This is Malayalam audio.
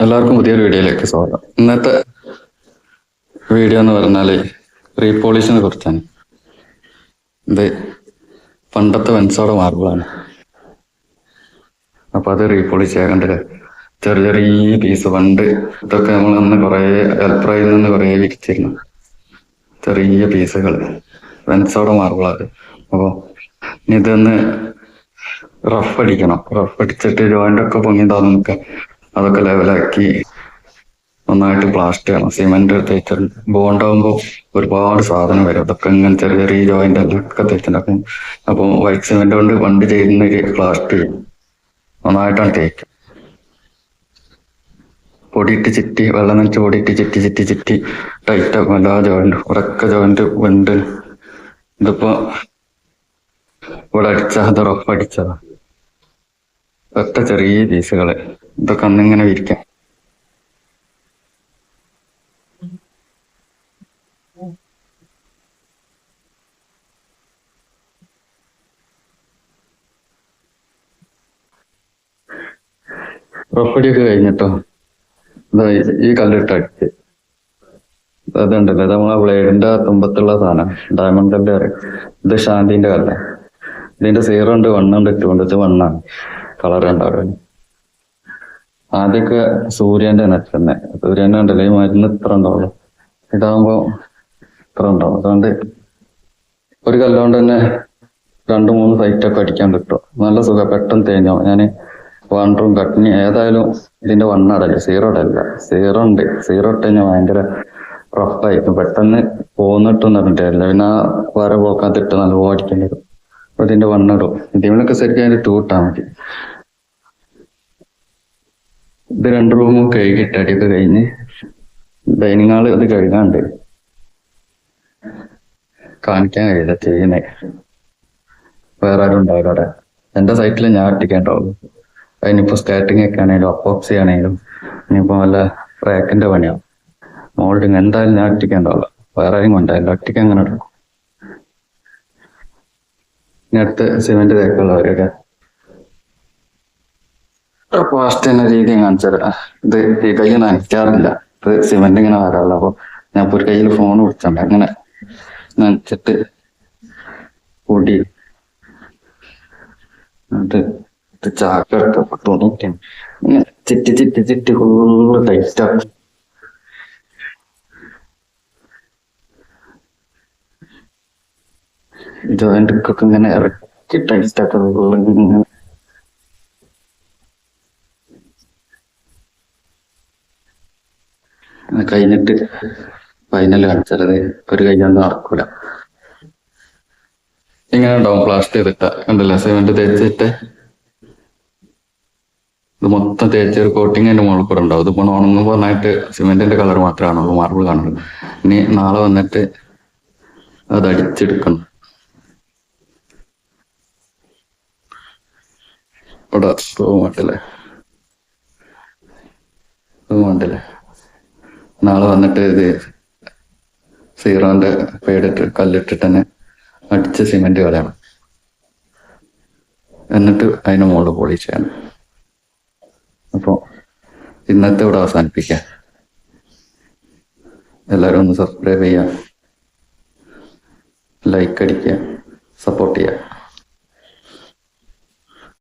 എല്ലാവർക്കും പുതിയൊരു വീഡിയോയിലേക്ക് സ്വാഗതം. ഇന്നത്തെ വീഡിയോ എന്ന് പറഞ്ഞാല് റീപോളിഷിനെ കുറിച്ചാണ്. ഇത് പണ്ടത്തെ വെൻസോടെ മാർബിളാണ്. അപ്പൊ അത് റീപോളിഷ് ചെയ്യാണ്ട് ചെറിയ ചെറിയ പീസ് പണ്ട് ഇതൊക്കെ നമ്മൾ അന്ന് കുറേ എൽപ്രയിൽ നിന്ന് കുറേ വിരിച്ചിരുന്നു. ചെറിയ പീസുകൾ വെൻസോടെ മാർബിളാണ്. അപ്പോൾ ഇതൊന്ന് റഫ് അടിക്കണം. റഫ് അടിച്ചിട്ട് ജോയിന്റ് ഒക്കെ പൊങ്ങിണ്ടാവും. നമുക്ക് അതൊക്കെ ലെവലാക്കി നന്നായിട്ട് പ്ലാസ്റ്റർ ചെയ്യണം. സിമെന്റ് തേച്ചിട്ട് ബോണ്ടാകുമ്പോൾ ഒരുപാട് സാധനം വരും. അതൊക്കെ ഇങ്ങനെ ചെറിയ ചെറിയ ജോയിന്റ് ഒക്കെ തേച്ചിട്ടുണ്ടാക്കും. അപ്പോൾ വൈറ്റ് സിമെന്റ് കൊണ്ട് പണ്ട് ചെയ്യുന്ന ഒരു പ്ലാസ്റ്റർ ചെയ്യും. നന്നായിട്ടാണ് തേക്കുക. പൊടിയിട്ട് ചിറ്റി വെള്ളം നനച്ച് പൊടിയിട്ട് ചിറ്റി ചിറ്റി ചിറ്റി ടൈറ്റ് ആക്കും എല്ലാ ജോയിന്റും. ഉറക്ക ജോയിന്റ് ഉണ്ട്. ഇതിപ്പോ ഇവിടെ അടിച്ച അത് റഫ് അടിച്ചതാ. ഒറ്റ ചെറിയ പീസുകള് ഇതൊക്കെ അന്നിങ്ങനെ വിരിക്കാം. റഫടിയൊക്കെ കഴിഞ്ഞിട്ടോ ഈ കല്ലിട്ട് അടിച്ച് അതുണ്ടല്ലോ, ഇത് നമ്മളെ ബ്ലേഡിന്റെ തുമ്പത്തുള്ള സാധനം, ഡയമണ്ട് കല്ല് പറയും. ഇത് ശാന്തിന്റെ കല്ല. ഇതിന്റെ 0 ഉണ്ട് 1 ഉണ്ട് 2 ഉണ്ട്. ഇത് 1 ആണ്. കളർ ഉണ്ടാവും. ആദ്യമൊക്കെ സൂര്യന്റെ നെറ്റ് സൂര്യന്റെ ഉണ്ടല്ലോ, ഈ മരുന്ന് ഇത്ര ഉണ്ടാവുള്ളൂ. ഇതാകുമ്പോ ഇത്ര ഉണ്ടാവും. അതുകൊണ്ട് ഒരു കല്ലുകൊണ്ട് തന്നെ 2-3 സൈറ്റൊക്കെ അടിക്കാൻ കിട്ടും. നല്ല സുഖം, പെട്ടെന്ന് തേഞ്ഞോ. ഞാന് വണ്ടറും കട്ടിനി ഏതായാലും ഇതിന്റെ 1 അടല്ല, 0 ഇടല്ല. 0 ഉണ്ട്. 0 ഇട്ട് കഴിഞ്ഞാൽ ഭയങ്കര റഫായിരിക്കും. പെട്ടെന്ന് പോന്നിട്ടൊന്നും പറഞ്ഞിട്ടില്ല. പിന്നെ ആ വര പോക്കാത്തിട്ട് നല്ല ഓടിക്കേണ്ടി വരും. അപ്പൊ ഇതിന്റെ 1 ഇടും. ഇതിനൊക്കെ ശരിക്കും അതിന്റെ 2 ഇട്ടാൽ മതി. ഇത് 2 റൂമും കഴുകിയിട്ട് അടിയൊക്കെ കഴിഞ്ഞ് ഡൈനിങ് ഹാള് ഇത് കഴുകാണ്ട് കാണിക്കാൻ കഴിയില്ല ചെയ്യുന്നേ. വേറെ ആരും ഉണ്ടാവില്ല അവിടെ. എന്റെ സൈറ്റിൽ ഞാൻ ഒട്ടിക്കേണ്ടാവുള്ളൂ. അതിനിപ്പോ സ്കാറ്റിംഗ് ഒക്കെ ആണെങ്കിലും അപ്പോക്സി ആണെങ്കിലും ഇനിയിപ്പോ വല്ല റാക്കിന്റെ പണിയാവും. മോൾഡിങ് എന്തായാലും ഞാൻ ഒട്ടിക്കേണ്ടാവില്ല. വേറെ ആരും കൊണ്ടായില്ല. ഒട്ടിക്ക് അങ്ങനെ എടുക്കും. ഇനി അടുത്ത് സിമെന്റ് തേക്കുള്ളവരൊക്കെ ഫാസ്റ്റ് തന്നെ രീതി കാണിച്ചത്. ഇത് ഈ കൈ നനയ്ക്കാറില്ല. ഇത് സിമെന്റ് ഇങ്ങനെ വരാറില്ല. അപ്പൊ ഞാൻ ഇപ്പൊ ഒരു കയ്യിൽ ഫോൺ പിടിച്ചോണ്ട് അങ്ങനെ നനച്ചിട്ട് പൊടി എന്നിട്ട് ചാക്കെടുത്തപ്പോ തോന്നിട്ട് ഇങ്ങനെ ചിറ്റി ചിറ്റി ചിറ്റി ഫുള്ള് ടൈറ്റാക്കും. ജോയിന്റൊക്കെ ഇങ്ങനെ ഇറക്കി ടൈറ്റാക്കും. ഇങ്ങനെ കഴിഞ്ഞിട്ട് ഫൈനൽ കാണിച്ചത് ഒരു കൈയൊന്നും നടക്കൂല. ഇങ്ങനെ ഉണ്ടാവും പ്ലാസ്റ്റർ ചെയ്തിട്ട കണ്ടല്ലോ, സിമെന്റ് തേച്ചിട്ട് ഇത് മൊത്തം തേച്ച ഒരു കോട്ടിങ് അതിന്റെ മുകളിൽ കൂടെ ഉണ്ടാവും. ഇതിപ്പോ ഉണങ്ങുമ്പോൾ നന്നായിട്ട് സിമെന്റിന്റെ കളർ മാത്രമാണുള്ളൂ, മാർബിൾ കാണുന്നത്. ഇനി നാളെ വന്നിട്ട് അത് അടിച്ചെടുക്കണം. ഇവിടെ റൂം ഉണ്ടല്ലേ. നാളെ വന്നിട്ട് ഇത് 0ന്റെ പേടിട്ട് കല്ലിട്ടിട്ട് തന്നെ അടിച്ച് സിമെന്റ് കളയണം. എന്നിട്ട് അതിന് മുകളിൽ പോളിഷ് ചെയ്യണം. അപ്പൊ ഇന്നത്തെ ഇവിടെ അവസാനിപ്പിക്കാം. എല്ലാവരും ഒന്ന് സബ്സ്ക്രൈബ് ചെയ്യുക, ലൈക്ക് അടിക്കുക, സപ്പോർട്ട് ചെയ്യുക.